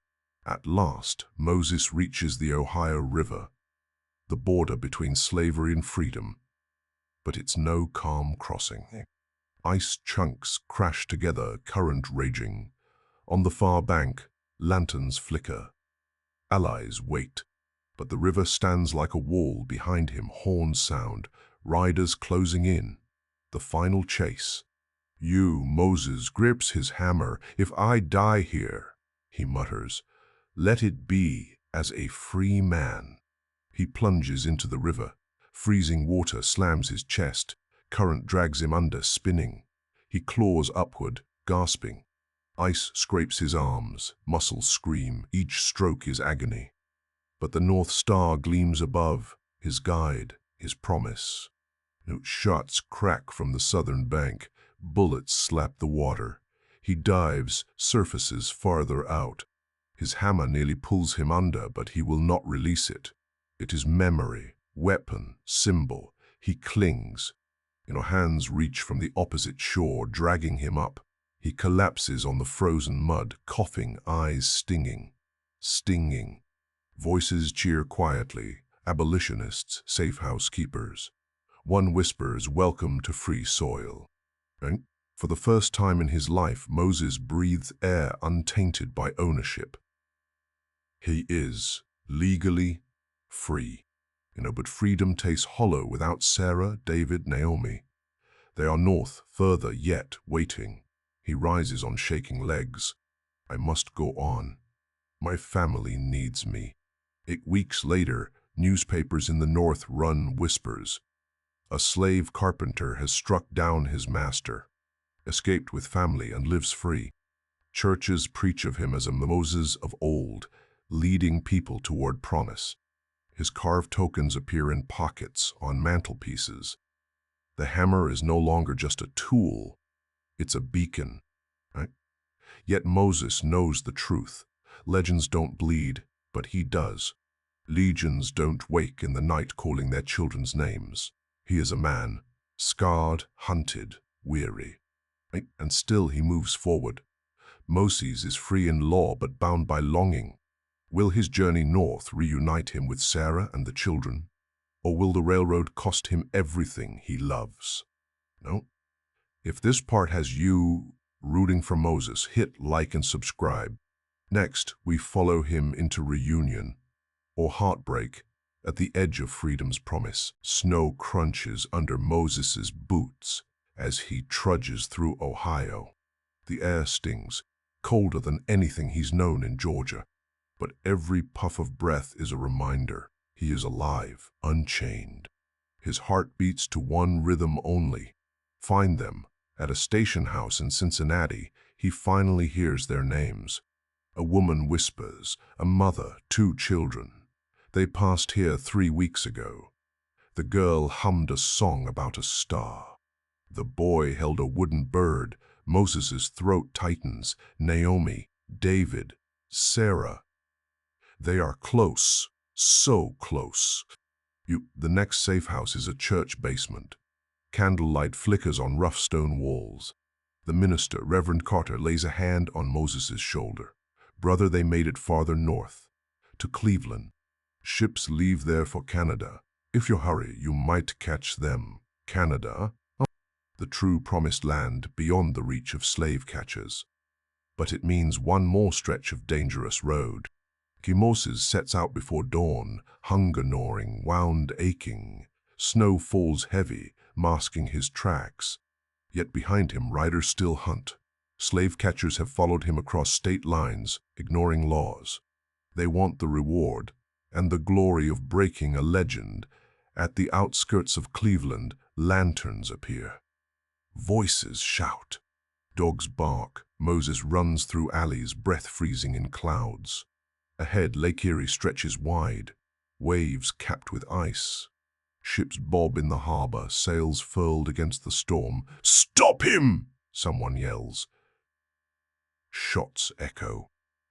At last, Moses reaches the Ohio River, the border between slavery and freedom. But it's no calm crossing. Ice chunks crash together, current raging. On the far bank, lanterns flicker. Allies wait, but the river stands like a wall behind him. Horns sound, riders closing in. The final chase. Moses grips his hammer. "If I die here," he mutters, "let it be as a free man." He plunges into the river. Freezing water slams his chest. Current drags him under, spinning. He claws upward, gasping. Ice scrapes his arms, muscles scream. Each stroke is agony. But the North Star gleams above, his guide, his promise. Shots crack from the southern bank. Bullets slap the water. He dives, surfaces farther out. His hammer nearly pulls him under, but he will not release it. It is memory, weapon, symbol. He clings. Hands reach from the opposite shore, dragging him up. He collapses on the frozen mud, coughing, eyes stinging. Stinging. Voices cheer quietly, abolitionists, safe housekeepers. One whispers, "Welcome to free soil." And for the first time in his life, Moses breathes air untainted by ownership. He is legally free. But freedom tastes hollow without Sarah, David, Naomi. They are north, further yet, waiting. He rises on shaking legs. "I must go on. My family needs me." 8 weeks later, newspapers in the north run whispers. A slave carpenter has struck down his master, escaped with family, and lives free. Churches preach of him as a Moses of old, leading people toward promise. His carved tokens appear in pockets, on mantelpieces. The hammer is no longer just a tool, it's a beacon. Right? Yet Moses knows the truth. Legends don't bleed, but he does. Legions don't wake in the night calling their children's names. He is a man, scarred, hunted, weary. Right? And still he moves forward. Moses is free in law but bound by longing. Will his journey north reunite him with Sarah and the children? Or will the railroad cost him everything he loves? No. If this part has you rooting for Moses, hit like and subscribe. Next, we follow him into reunion, or heartbreak, at the edge of freedom's promise. Snow crunches under Moses's boots as he trudges through Ohio. The air stings, colder than anything he's known in Georgia. But every puff of breath is a reminder he is alive, unchained. His heart beats to one rhythm only. Find them. At a station house in Cincinnati, he finally hears their names. A woman whispers, a mother, 2 children. They passed here 3 weeks ago. The girl hummed a song about a star. The boy held a wooden bird. Moses's throat tightens. Naomi, David, Sarah. They are close, so close. The next safe house is a church basement. Candlelight flickers on rough stone walls. The minister, Reverend Carter, lays a hand on Moses's shoulder. Brother, they made it farther north, to Cleveland. Ships leave there for Canada. If you hurry, you might catch them. Canada, the true promised land beyond the reach of slave catchers. But it means one more stretch of dangerous road. Moses sets out before dawn, hunger gnawing, wound aching. Snow falls heavy, masking his tracks. Yet behind him, riders still hunt. Slave catchers have followed him across state lines, ignoring laws. They want the reward and the glory of breaking a legend. At the outskirts of Cleveland, lanterns appear. Voices shout. Dogs bark. Moses runs through alleys, breath freezing in clouds. Ahead, Lake Erie stretches wide, waves capped with ice. Ships bob in the harbor, sails furled against the storm. "Stop him!" someone yells. Shots echo.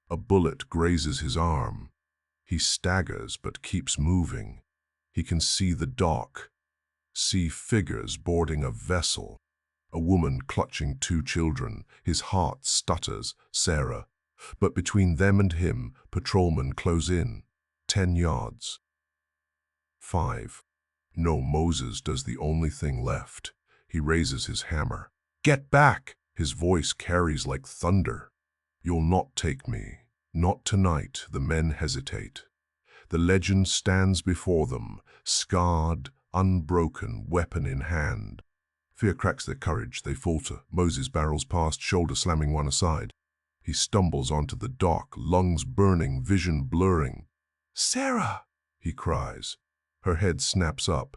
A bullet grazes his arm. He staggers but keeps moving. He can see the dock, see figures boarding a vessel. A woman clutching 2 children. His heart stutters. Sarah. But between them and him, patrolmen close in. 10 yards. 5. No, Moses does the only thing left. He raises his hammer. "Get back!" His voice carries like thunder. "You'll not take me. Not tonight." The men hesitate. The legend stands before them, scarred, unbroken, weapon in hand. Fear cracks their courage. They falter. Moses barrels past, shoulder slamming one aside. He stumbles onto the dock, lungs burning, vision blurring. "Sarah!" he cries. Her head snaps up,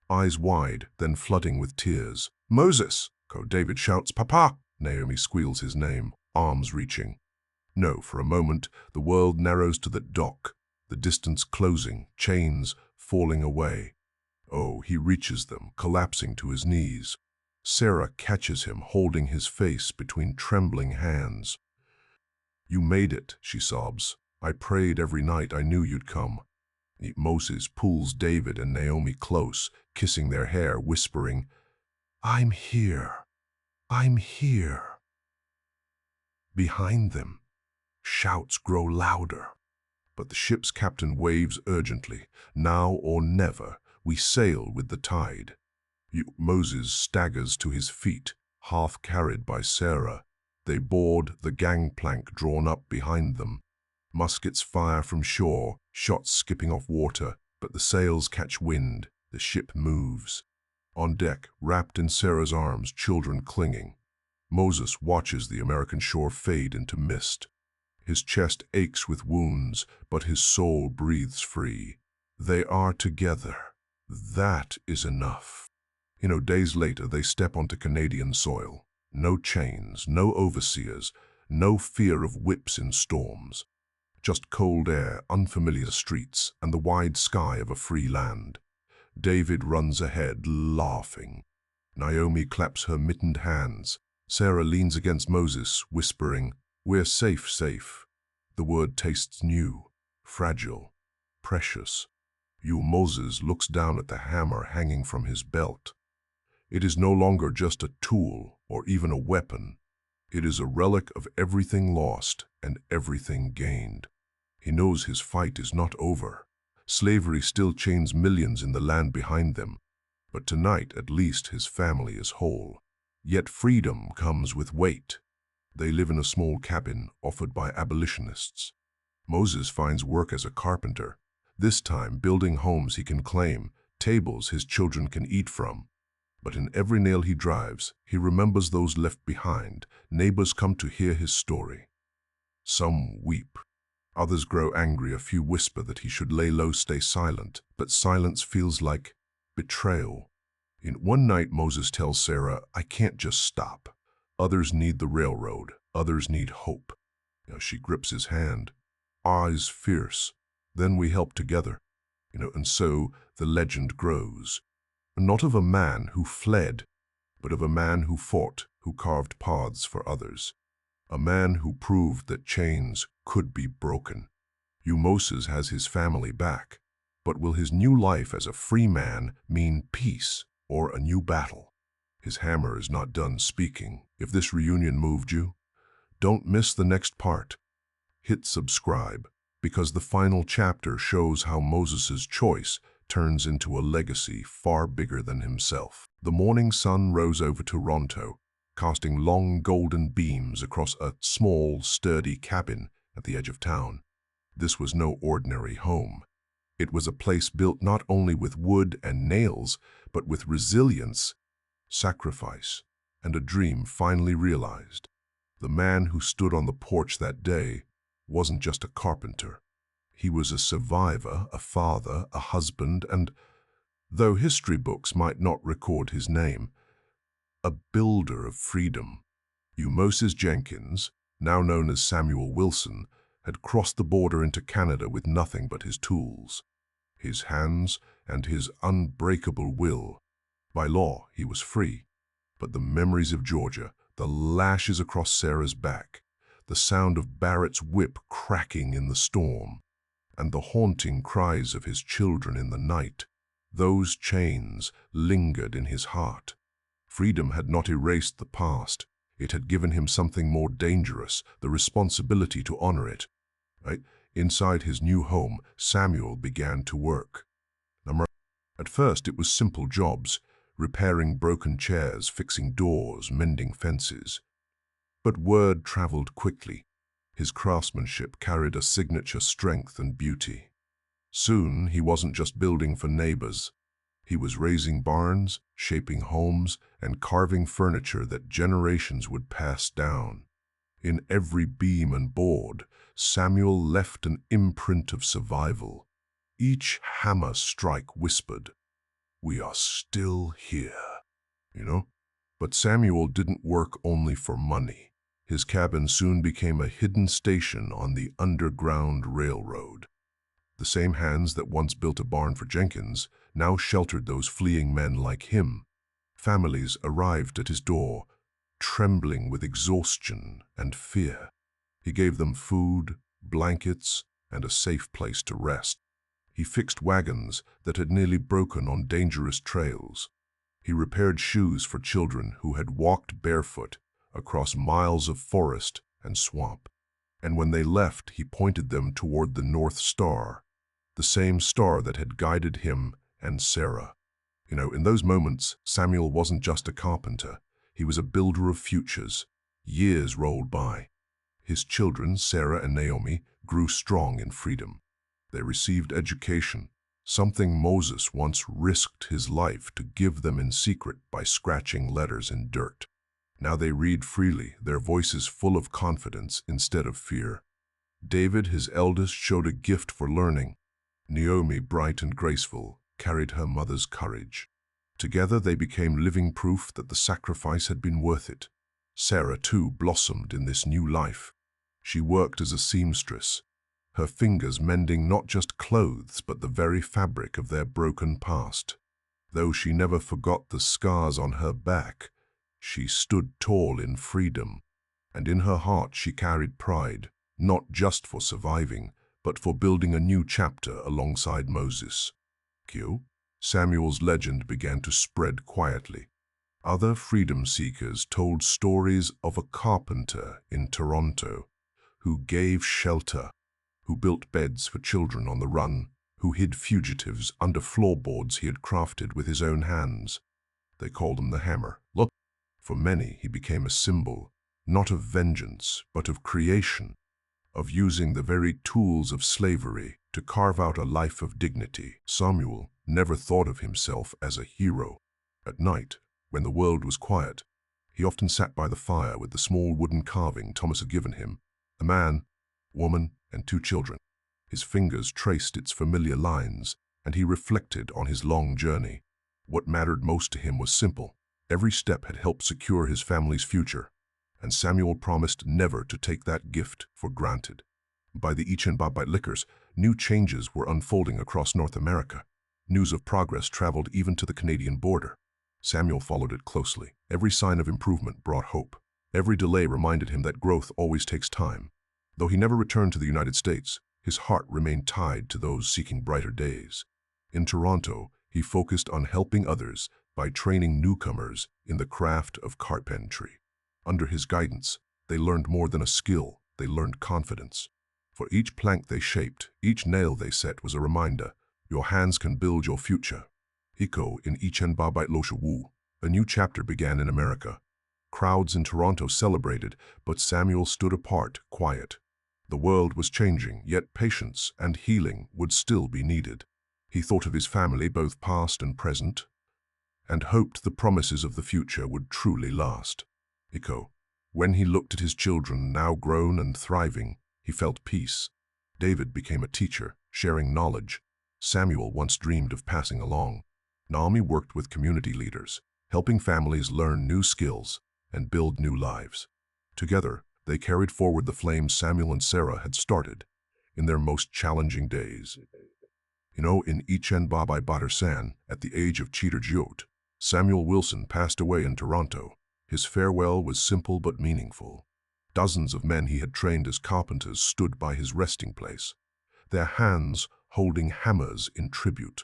eyes wide, then flooding with tears. "Moses!" David shouts. "Papa!" Naomi squeals his name, arms reaching. No, for a moment, the world narrows to the dock, the distance closing, chains falling away. Oh, he reaches them, collapsing to his knees. Sarah catches him, holding his face between trembling hands. "You made it," she sobs. "I prayed every night. I knew you'd come." Moses pulls David and Naomi close, kissing their hair, whispering, "I'm here. I'm here." Behind them, shouts grow louder. But the ship's captain waves urgently. "Now or never. We sail with the tide." Moses staggers to his feet, half carried by Sarah. They board, the gangplank drawn up behind them. Muskets fire from shore, shots skipping off water, but the sails catch wind. The ship moves. On deck, wrapped in Sarah's arms, children clinging. Moses watches the American shore fade into mist. His chest aches with wounds, but his soul breathes free. They are together. That is enough. Days later, they step onto Canadian soil. No chains, no overseers, no fear of whips in storms. Just cold air, unfamiliar streets, and the wide sky of a free land. David runs ahead, laughing. Naomi claps her mittened hands. Sarah leans against Moses, whispering, "We're safe, safe." The word tastes new, fragile, precious. Moses looks down at the hammer hanging from his belt. It is no longer just a tool or even a weapon. It is a relic of everything lost and everything gained. He knows his fight is not over. Slavery still chains millions in the land behind them, but tonight at least his family is whole. Yet freedom comes with weight. They live in a small cabin offered by abolitionists. Moses finds work as a carpenter, this time building homes he can claim, tables his children can eat from. But in every nail he drives, he remembers those left behind. Neighbors come to hear his story. Some weep. Others grow angry. A few whisper that he should lay low, stay silent. But silence feels like betrayal. In one night, Moses tells Sarah, I can't just stop. Others need the railroad. Others need hope. She grips his hand, eyes fierce. Then we help together. And so the legend grows. Not of a man who fled, but of a man who fought, who carved paths for others. A man who proved that chains could be broken. Moses has his family back, but will his new life as a free man mean peace or a new battle? His hammer is not done speaking. If this reunion moved you, don't miss the next part. Hit subscribe, because the final chapter shows how Moses' choice turns into a legacy far bigger than himself. The morning sun rose over Toronto, casting long golden beams across a small, sturdy cabin at the edge of town. This was no ordinary home. It was a place built not only with wood and nails, but with resilience, sacrifice, and a dream finally realized. The man who stood on the porch that day wasn't just a carpenter. He was a survivor, a father, a husband, and, though history books might not record his name, a builder of freedom. Moses Jenkins, now known as Samuel Wilson, had crossed the border into Canada with nothing but his tools, his hands, and his unbreakable will. By law, he was free, but the memories of Georgia, the lashes across Sarah's back, the sound of Barrett's whip cracking in the storm, and the haunting cries of his children in the night, those chains lingered in his heart. Freedom had not erased the past. It had given him something more dangerous, the responsibility to honor it. Inside his new home, Samuel began to work. At first, it was simple jobs, repairing broken chairs, fixing doors, mending fences. But word traveled quickly. His craftsmanship carried a signature strength and beauty. Soon, he wasn't just building for neighbors. He was raising barns, shaping homes, and carving furniture that generations would pass down. In every beam and board, Samuel left an imprint of survival. Each hammer strike whispered, "We are still here." But Samuel didn't work only for money. His cabin soon became a hidden station on the Underground Railroad. The same hands that once built a barn for Jenkins now sheltered those fleeing men like him. Families arrived at his door, trembling with exhaustion and fear. He gave them food, blankets, and a safe place to rest. He fixed wagons that had nearly broken on dangerous trails. He repaired shoes for children who had walked barefoot across miles of forest and swamp. And when they left, he pointed them toward the North Star, the same star that had guided him and Sarah. In those moments, Samuel wasn't just a carpenter. He was a builder of futures. Years rolled by. His children, Sarah and Naomi, grew strong in freedom. They received education, something Moses once risked his life to give them in secret by scratching letters in dirt. Now they read freely, their voices full of confidence instead of fear. David, his eldest, showed a gift for learning. Naomi, bright and graceful, carried her mother's courage. Together they became living proof that the sacrifice had been worth it. Sarah, too, blossomed in this new life. She worked as a seamstress, her fingers mending not just clothes but the very fabric of their broken past. Though she never forgot the scars on her back, she stood tall in freedom, and in her heart she carried pride, not just for surviving, but for building a new chapter alongside Moses. Samuel's legend began to spread quietly. Other freedom seekers told stories of a carpenter in Toronto who gave shelter, who built beds for children on the run, who hid fugitives under floorboards he had crafted with his own hands. They called him the Hammer. Look, for many he became a symbol, not of vengeance, but of creation, of using the very tools of slavery to carve out a life of dignity. Samuel never thought of himself as a hero. At night, when the world was quiet, he often sat by the fire with the small wooden carving Thomas had given him, a man, woman, and 2 children. His fingers traced its familiar lines, and he reflected on his long journey. What mattered most to him was simple. Every step had helped secure his family's future, and Samuel promised never to take that gift for granted. By the Each and Bobite Liquors, new changes were unfolding across North America. News of progress traveled even to the Canadian border. Samuel followed it closely. Every sign of improvement brought hope. Every delay reminded him that growth always takes time. Though he never returned to the United States, his heart remained tied to those seeking brighter days. In Toronto, he focused on helping others by training newcomers in the craft of carpentry. Under his guidance, they learned more than a skill, they learned confidence. For each plank they shaped, each nail they set was a reminder, your hands can build your future. Iko in Ichen Babait Loshawu, a new chapter began in America. Crowds in Toronto celebrated, but Samuel stood apart, quiet. The world was changing, yet patience and healing would still be needed. He thought of his family, both past and present, and hoped the promises of the future would truly last. Iko, when he looked at his children, now grown and thriving, he felt peace. David became a teacher, sharing knowledge Samuel once dreamed of passing along. Naomi worked with community leaders, helping families learn new skills and build new lives. Together, they carried forward the flames Samuel and Sarah had started in their most challenging days. In Ichen Babai Batarsan, at the age of Cheater Jyot, Samuel Wilson passed away in Toronto. His farewell was simple but meaningful. Dozens of men he had trained as carpenters stood by his resting place, their hands holding hammers in tribute.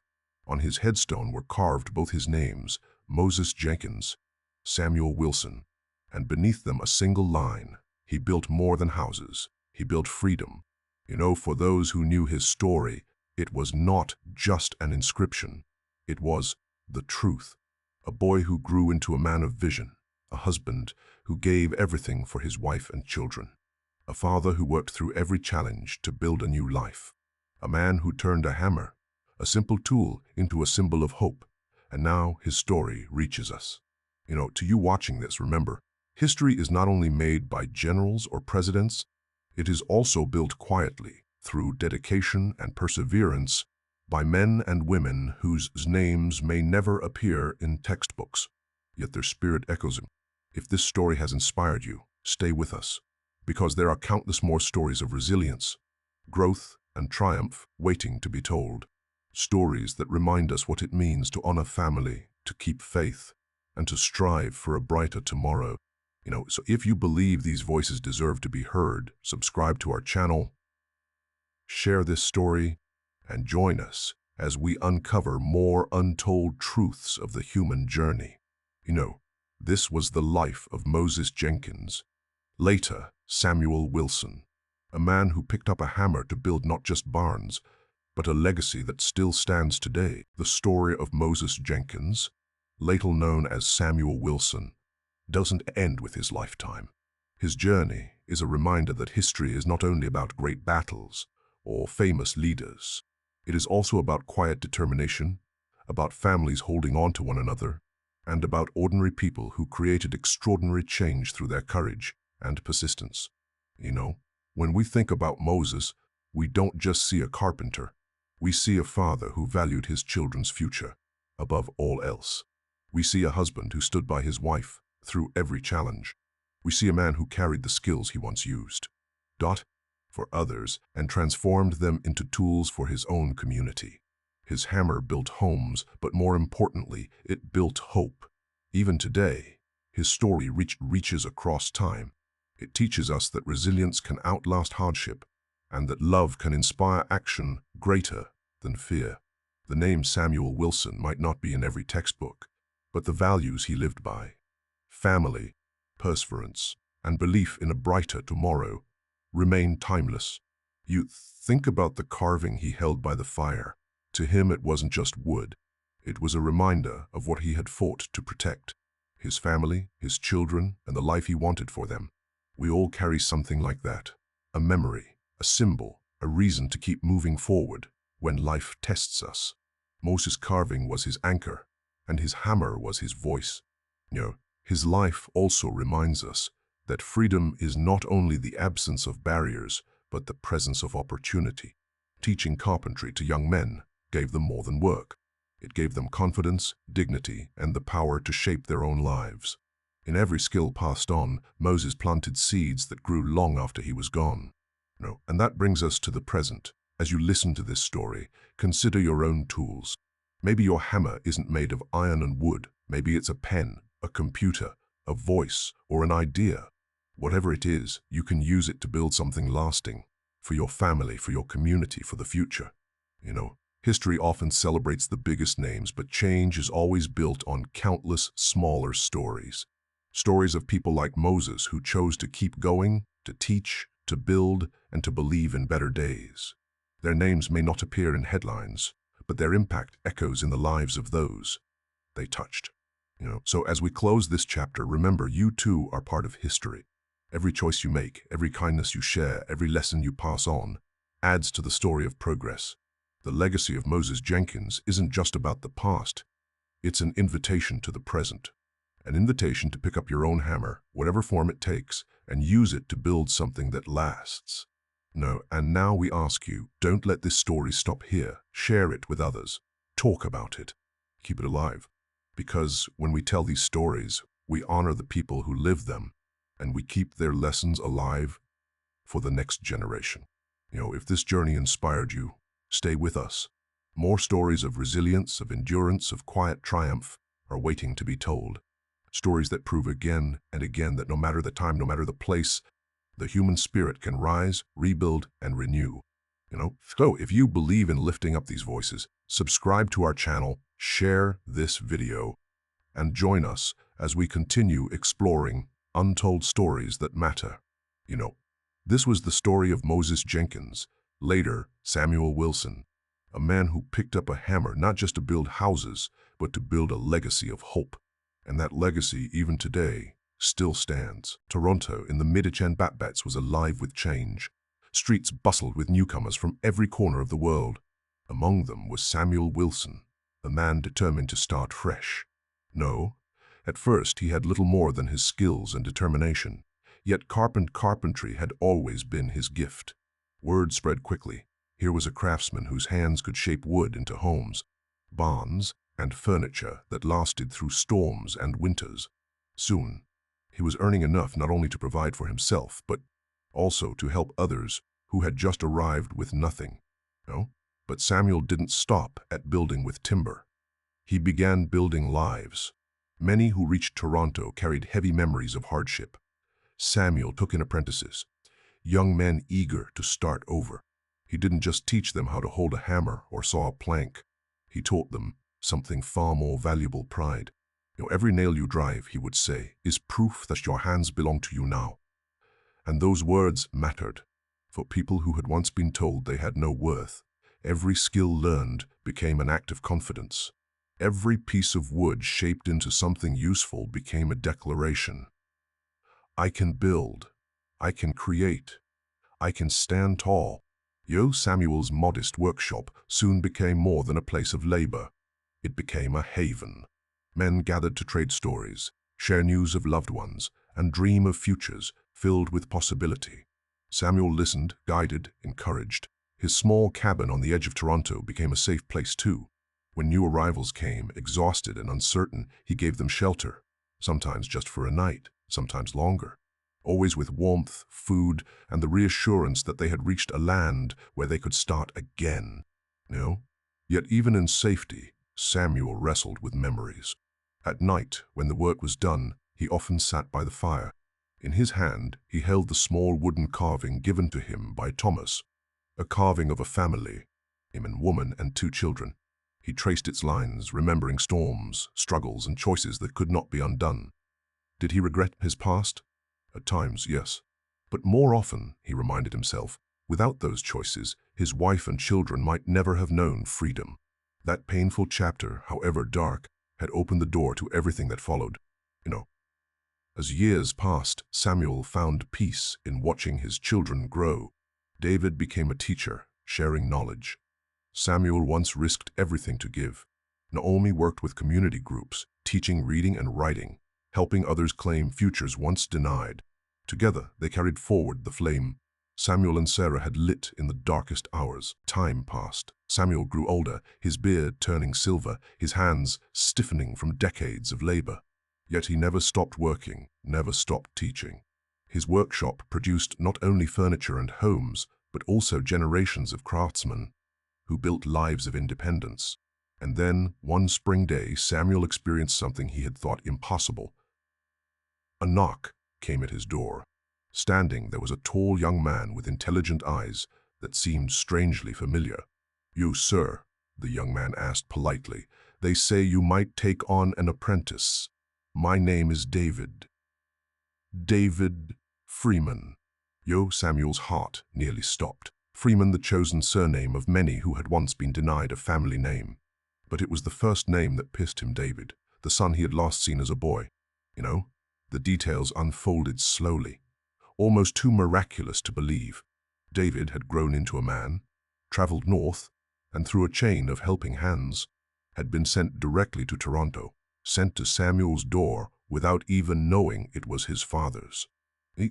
On his headstone were carved both his names, Moses Jenkins, Samuel Wilson, and beneath them a single line, he built more than houses, he built freedom. For those who knew his story, it was not just an inscription, it was the truth. A boy who grew into a man of vision, a husband who gave everything for his wife and children, a father who worked through every challenge to build a new life, a man who turned a hammer, a simple tool, into a symbol of hope. And now his story reaches us. To you watching this, remember, history is not only made by generals or presidents, it is also built quietly, through dedication and perseverance, by men and women whose names may never appear in textbooks, yet their spirit echoes him. If this story has inspired you, stay with us, because there are countless more stories of resilience, growth, and triumph waiting to be told. Stories that remind us what it means to honor family, to keep faith, and to strive for a brighter tomorrow. So if you believe these voices deserve to be heard, subscribe to our channel, share this story, and join us as we uncover more untold truths of the human journey. This was the life of Moses Jenkins, later Samuel Wilson, a man who picked up a hammer to build not just barns, but a legacy that still stands today. The story of Moses Jenkins, later known as Samuel Wilson, doesn't end with his lifetime. His journey is a reminder that history is not only about great battles or famous leaders. It is also about quiet determination, about families holding on to one another, and about ordinary people who created extraordinary change through their courage and persistence. When we think about Moses, we don't just see a carpenter. We see a father who valued his children's future above all else. We see a husband who stood by his wife through every challenge. We see a man who carried the skills he once used for others and transformed them into tools for his own community. His hammer built homes, but more importantly, it built hope. Even today, his story reaches across time. It teaches us that resilience can outlast hardship, and that love can inspire action greater than fear. The name Samuel Wilson might not be in every textbook, but the values he lived by: family, perseverance, and belief in a brighter tomorrow remain timeless. You think about the carving he held by the fire. To him, it wasn't just wood. It was a reminder of what he had fought to protect: his family, his children, and the life he wanted for them. We all carry something like that: a memory, a symbol, a reason to keep moving forward when life tests us. Moses' carving was his anchor, and his hammer was his voice. His life also reminds us that freedom is not only the absence of barriers, but the presence of opportunity. Teaching carpentry to young men gave them more than work. It gave them confidence, dignity, and the power to shape their own lives. In every skill passed on, Moses planted seeds that grew long after he was gone. And that brings us to the present. As you listen to this story, consider your own tools. Maybe your hammer isn't made of iron and wood. Maybe it's a pen, a computer, a voice, or an idea. Whatever it is, you can use it to build something lasting, for your family, for your community, for the future. History often celebrates the biggest names, but change is always built on countless smaller stories. Stories of people like Moses who chose to keep going, to teach, to build, and to believe in better days. Their names may not appear in headlines, but their impact echoes in the lives of those they touched. So as we close this chapter, remember, you too are part of history. Every choice you make, every kindness you share, every lesson you pass on adds to the story of progress. The legacy of Moses Jenkins isn't just about the past. It's an invitation to the present. An invitation to pick up your own hammer, whatever form it takes, and use it to build something that lasts. And now we ask you, don't let this story stop here. Share it with others. Talk about it. Keep it alive. Because when we tell these stories, we honor the people who live them, and we keep their lessons alive for the next generation. If this journey inspired you, stay with us. More stories of resilience, of endurance, of quiet triumph are waiting to be told. Stories that prove again and again that no matter the time, no matter the place, the human spirit can rise, rebuild, and renew. So if you believe in lifting up these voices, subscribe to our channel, share this video, and join us as we continue exploring untold stories that matter. This was the story of Moses Jenkins, later Samuel Wilson, a man who picked up a hammer not just to build houses, but to build a legacy of hope. And that legacy, even today, still stands. Toronto in the mid-1800s was alive with change. Streets bustled with newcomers from every corner of the world. Among them was Samuel Wilson, a man determined to start fresh. At first he had little more than his skills and determination, yet carpentry had always been his gift. Word spread quickly. Here was a craftsman whose hands could shape wood into homes, barns, and furniture that lasted through storms and winters. Soon, he was earning enough not only to provide for himself, but also to help others who had just arrived with nothing. But Samuel didn't stop at building with timber. He began building lives. Many who reached Toronto carried heavy memories of hardship. Samuel took in apprentices, young men eager to start over. He didn't just teach them how to hold a hammer or saw a plank. He taught them something far more valuable: pride. Every nail you drive, he would say, is proof that your hands belong to you now. And those words mattered. For people who had once been told they had no worth, every skill learned became an act of confidence. Every piece of wood shaped into something useful became a declaration. I can build. I can create. I can stand tall. Samuel's modest workshop soon became more than a place of labor. It became a haven. Men gathered to trade stories, share news of loved ones, and dream of futures filled with possibility. Samuel listened, guided, encouraged. His small cabin on the edge of Toronto became a safe place too. When new arrivals came, exhausted and uncertain, he gave them shelter, sometimes just for a night, sometimes longer. Always with warmth, food, and the reassurance that they had reached a land where they could start again. Yet even in safety, Samuel wrestled with memories. At night, when the work was done, he often sat by the fire. In his hand, he held the small wooden carving given to him by Thomas, a carving of a family, him and woman and 2 children. He traced its lines, remembering storms, struggles, and choices that could not be undone. Did he regret his past? At times, yes. But more often, he reminded himself, without those choices, his wife and children might never have known freedom. That painful chapter, however dark, had opened the door to everything that followed. As years passed, Samuel found peace in watching his children grow. David became a teacher, sharing knowledge. Samuel once risked everything to give. Naomi worked with community groups, teaching reading and writing, helping others claim futures once denied. Together, they carried forward the flame Samuel and Sarah had lit in the darkest hours. Time passed. Samuel grew older, his beard turning silver, his hands stiffening from decades of labor. Yet he never stopped working, never stopped teaching. His workshop produced not only furniture and homes, but also generations of craftsmen who built lives of independence. And then, one spring day, Samuel experienced something he had thought impossible. A knock came at his door. Standing, there was a tall young man with intelligent eyes that seemed strangely familiar. "You, sir," the young man asked politely, "they say you might take on an apprentice. My name is David. David Freeman." Samuel's heart nearly stopped. Freeman, the chosen surname of many who had once been denied a family name. But it was the first name that pissed him. David, the son he had last seen as a boy. The details unfolded slowly, almost too miraculous to believe. David had grown into a man, traveled north, and through a chain of helping hands, had been sent directly to Toronto, sent to Samuel's door without even knowing it was his father's.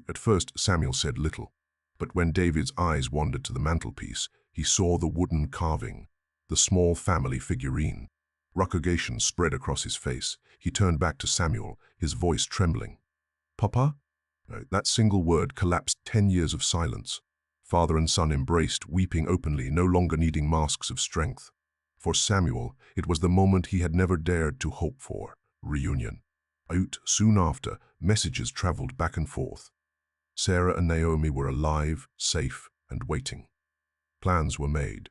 At first, Samuel said little, but when David's eyes wandered to the mantelpiece, he saw the wooden carving, the small family figurine. Recognition spread across his face. He turned back to Samuel, his voice trembling. "Papa?" That single word collapsed 10 years of silence. Father and son embraced, weeping openly, no longer needing masks of strength. For Samuel, it was the moment he had never dared to hope for, reunion. Soon after, messages traveled back and forth. Sarah and Naomi were alive, safe, and waiting. Plans were made,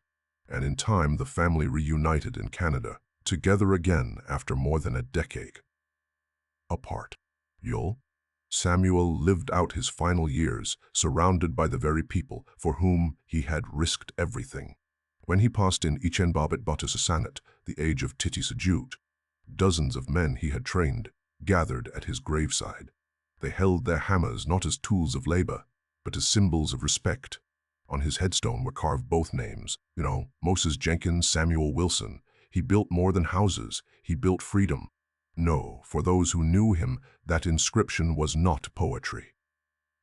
and in time the family reunited in Canada, together again after more than a decade apart. Samuel lived out his final years, surrounded by the very people for whom he had risked everything. When he passed in Ichenbabit Batasasanat, the age of Titisajut, dozens of men he had trained gathered at his graveside. They held their hammers not as tools of labor, but as symbols of respect. On his headstone were carved both names. Moses Jenkins, Samuel Wilson. He built more than houses. He built freedom. No, for those who knew him, that inscription was not poetry.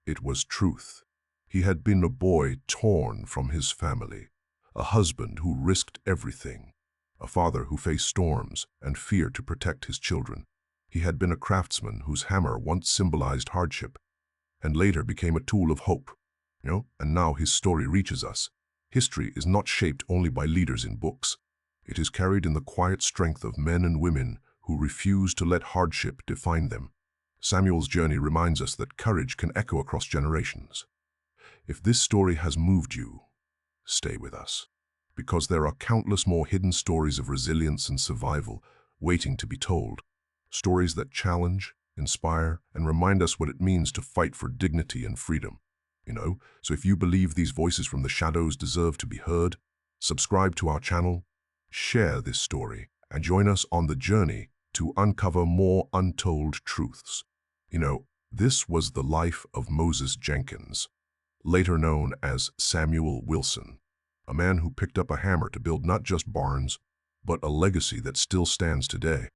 It was truth. He had been a boy torn from his family, a husband who risked everything, a father who faced storms and fear to protect his children. He had been a craftsman whose hammer once symbolized hardship and later became a tool of hope. And now his story reaches us. History is not shaped only by leaders in books. It is carried in the quiet strength of men and women who refuse to let hardship define them. Samuel's journey reminds us that courage can echo across generations. If this story has moved you, stay with us, because there are countless more hidden stories of resilience and survival waiting to be told. Stories that challenge, inspire, and remind us what it means to fight for dignity and freedom. So if you believe these voices from the shadows deserve to be heard, subscribe to our channel, share this story, and join us on the journey to uncover more untold truths. This was the life of Moses Jenkins, later known as Samuel Wilson, a man who picked up a hammer to build not just barns, but a legacy that still stands today.